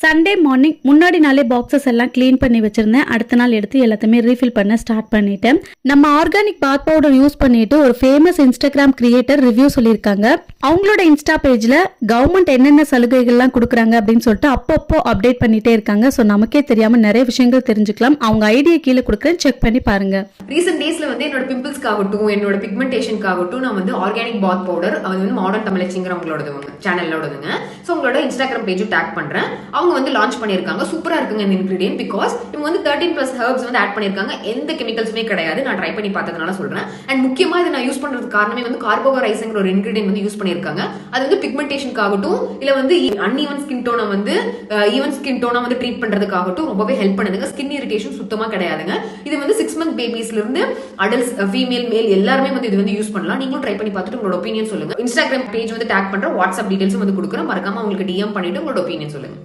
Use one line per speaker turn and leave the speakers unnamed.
Sunday morning முன்னாடி நாளே boxes எல்லாம் கிளீன் பண்ணி வச்சிருந்தேன். அடுத்த நாள் எடுத்து எல்லாத்தையுமே ரீஃபில் பண்ண ஸ்டார்ட் பண்ணிட்டேன். நம்ம ஆர்கானிக் பாத் பவுடர் யூஸ் பண்ணிட்டு ஒரு ஃபேமஸ் இன்ஸ்டாகிராம் கிரியேட்டர் ரிவ்யூ சொல்லியிருக்காங்க. அவங்களோட இன்ஸ்டா பேஜ்ல கவர்மெண்ட் என்னென்ன சலுகைகள்லாம் கொடுக்குறாங்க அப்படின்னு சொல்லிட்டு அப்பப்போ அப்டேட் பண்ணிட்டே இருக்காங்க. ஸோ நமக்கே தெரியாம நிறைய விஷயங்கள் தெரிஞ்சுக்கலாம். அவங்க ஐடியா கீழே கொடுக்குறேன், செக் பண்ணி பாருங்க.
ரீசெண்ட் டேஸ்ல என்னோட பிம்பிள்ஸ்க்காகட்டும் என்னோட பிக்மெண்டேஷனுக்காகட்டும் நான் ஆர்கானிக் பாத் பவுடர் அது மாடர்ன் தமிழச்சிங்கிறவங்களோட சேனலோடதுங்க. ஸோ உங்களோட இன்ஸ்டாகிராம் பேஜும் டேக் பண்றேன். அவங்க லான்ச் பண்ணிருக்காங்க. சூப்பரா இருக்குங்க இந்த இன்கிரிடியன்ட். பிகாஸ் இவங்க 13+ ஹெர்ப்ஸ் ஆட் பண்ணிருக்காங்க. எந்த கெமிக்கல்ஸுமே கிடையாது. நான் ட்ரை பண்ணி பார்த்ததுனால சொல்றேன். அண்ட் முக்கியமா இதை நான் யூஸ் பண்றதுக்கு காரணமே கார்போரைஸ்ங்கிற ஒரு இன்கிரிடியன்ட் யூஸ் பண்ணிருக்காங்க. அது பிக்மெண்டேஷனுக்காகட்டும் இல்ல அன்இவன் ஸ்கின் டோனை ஈவன் ஸ்கின் டோனை ட்ரீட் பண்றதுக்காகட்டும் ரொம்பவே ஹெல்ப் பண்ணுதுங்க. ஸ்கின் இரிட்டேஷன் சுத்தமா கிடையாதுங்க. இது 6 மந்த் பேபிஸ்ல இருந்து அடல்ட்ஸ், ஃபீமேல், மேல் எல்லாருமே இது யூஸ் பண்ணலாம். நீங்களும் ட்ரை பண்ணி பார்த்துட்டு உங்களோட ஒப்பீனியன் சொல்லுங்க. இன்ஸ்டாகிராம் பேஜ் டேக் பண்ற, வாட்ஸ்அப் டீடைல்ஸும் கொடுக்குறேன். மறக்காம உங்களுக்கு டிஎம் பண்ணிட்டு உங்களோட ஒப்பீனியன் சொல்லுங்க.